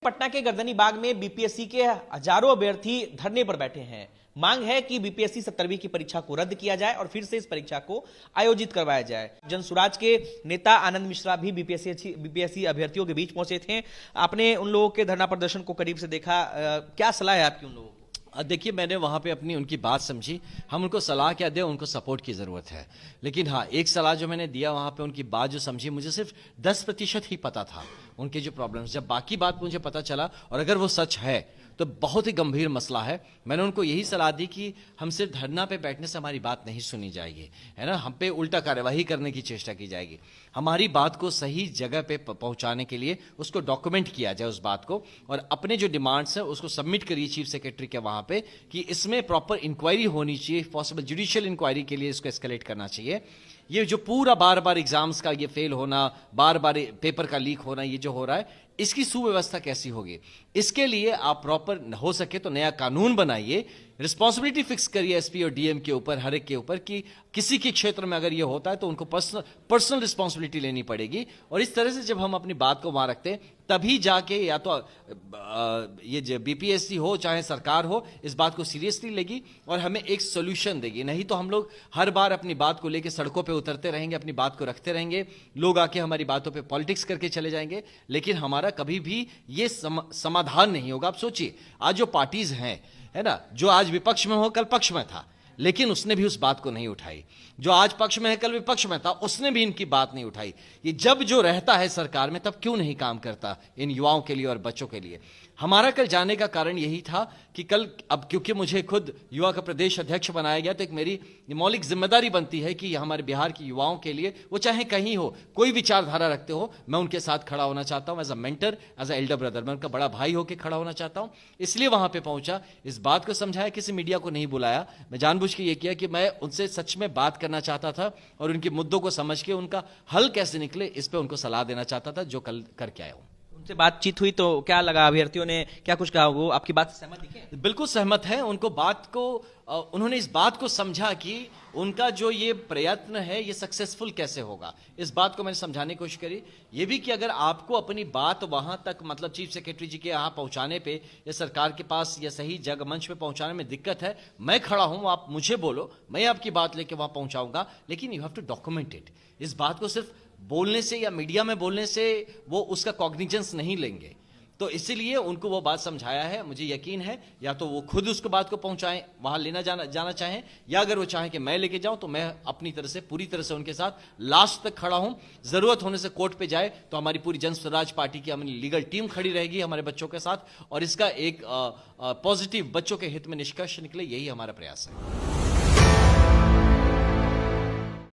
पटना के गर्दनी बाग में बीपीएससी के हजारों अभ्यर्थी धरने पर बैठे हैं। मांग है कि बीपीएससी 17वीं की परीक्षा को रद्द किया जाए और फिर से इस परीक्षा को आयोजित करवाया जाए। जनसुराज के नेता आनंद मिश्रा भी बीपीएससी अभ्यर्थियों के बीच पहुंचे थे। आपने उन लोगों के धरना प्रदर्शन को करीब से देखा, क्या सलाह है आपकी उन लोगों को? देखिए, मैंने वहाँ पे उनकी बात समझी। हम उनको सलाह क्या दें, उनको सपोर्ट की ज़रूरत है। लेकिन हाँ, एक सलाह जो मैंने दिया वहाँ पे, उनकी बात जो समझी, मुझे सिर्फ 10% ही पता था उनके जो प्रॉब्लम्स। जब बाकी बात मुझे पता चला और अगर वो सच है तो बहुत ही गंभीर मसला है। मैंने उनको यही सलाह दी कि हम सिर्फ धरना पे बैठने से हमारी बात नहीं सुनी जाएगी, है ना। हम पे उल्टा कार्यवाही करने की चेष्टा की जाएगी। हमारी बात को सही जगह पे पहुंचाने के लिए उसको डॉक्यूमेंट किया जाए उस बात को, और अपने जो डिमांड्स हैं उसको सबमिट करिए चीफ सेक्रेटरी के वहाँ पे कि इसमें प्रॉपर इंक्वायरी होनी चाहिए। पॉसिबल जुडिशियल इंक्वायरी के लिए इसको एस्केलेट करना चाहिए। ये जो पूरा बार बार एग्जाम्स का ये फेल होना, बार बार पेपर का लीक होना, ये जो हो रहा है, इसकी सुव्यवस्था कैसी होगी? इसके लिए आप प्रॉपर हो सके तो नया कानून बनाइए, रिस्पॉन्सिबिलिटी फिक्स करिए एसपी और डीएम के ऊपर, हर एक के ऊपर, कि किसी के क्षेत्र में अगर ये होता है तो उनको पर्सनल रिस्पॉन्सिबिलिटी लेनी पड़ेगी। और इस तरह से जब हम अपनी बात को वहां रखते हैं तभी जाके या तो ये जो बीपीएससी हो चाहे सरकार हो इस बात को सीरियसली लेगी और हमें एक सोल्यूशन देगी। नहीं तो हम लोग हर बार अपनी बात को लेकर सड़कों पे उतरते रहेंगे, अपनी बात को रखते रहेंगे, लोग आके हमारी बातों पे पॉलिटिक्स करके चले जाएंगे, लेकिन हमारा कभी भी ये समाधान नहीं होगा। आप सोचिए, आज जो पार्टीज हैं, है ना, जो आज विपक्ष में हो कल पक्ष में था, लेकिन उसने भी उस बात को नहीं उठाई। जो आज पक्ष में है कल विपक्ष में था, उसने भी इनकी बात नहीं उठाई। ये जब जो रहता है सरकार में तब क्यों नहीं काम करता इन युवाओं के लिए और बच्चों के लिए? हमारा कल जाने का कारण यही था कि कल, अब क्योंकि मुझे खुद युवा का प्रदेश अध्यक्ष बनाया गया, तो एक मेरी मौलिक जिम्मेदारी बनती है कि हमारे बिहार के युवाओं के लिए, वो चाहे कहीं हो, कोई विचारधारा रखते हो, मैं उनके साथ खड़ा होना चाहता हूं as a mentor, as a elder brother. मैं उनका बड़ा भाई होकर खड़ा होना चाहता हूं, इसलिए वहां पे पहुंचा, इस बात को समझाया, किसी मीडिया को नहीं बुलाया। मैं जानबूझ के ये किया कि मैं उनसे सच में बात करना चाहता था और उनके मुद्दों को समझ के उनका हल कैसे निकले इस पर उनको सलाह देना चाहता था, जो कल करके आया हूं। उनसे बातचीत हुई तो क्या लगा? अभ्यर्थियों ने क्या कुछ कहा? वो आपकी बात से सहमत दिखे? बिल्कुल सहमत है। उनको बात को उन्होंने इस बात को समझा कि उनका जो ये प्रयत्न है ये सक्सेसफुल कैसे होगा। इस बात को मैंने समझाने की कोशिश करी। ये भी कि अगर आपको अपनी बात वहां तक, मतलब चीफ सेक्रेटरी जी के यहाँ पहुंचाने पे या सरकार के पास या सही जगह मंच पे पहुंचाने में दिक्कत है, मैं खड़ा हूं, आप मुझे बोलो, मैं आपकी बात लेके वहां पहुंचाऊंगा, लेकिन you have to document it. इस बात को सिर्फ बोलने से या मीडिया में बोलने से वो उसका कॉग्निजेंस नहीं लेंगे। तो इसीलिए उनको वो बात समझाया है। मुझे यकीन है या तो वो खुद उसको बात को पहुंचाएं, वहां लेना जाना चाहें, या अगर वो चाहें कि मैं लेके जाऊं तो मैं अपनी तरह से पूरी तरह से उनके साथ लास्ट तक खड़ा हूं। जरूरत होने से कोर्ट पे जाए तो हमारी पूरी जन स्वराज पार्टी की हमारी लीगल टीम खड़ी रहेगी हमारे बच्चों के साथ, और इसका एक पॉजिटिव बच्चों के हित में निष्कर्ष निकले, यही हमारा प्रयास है।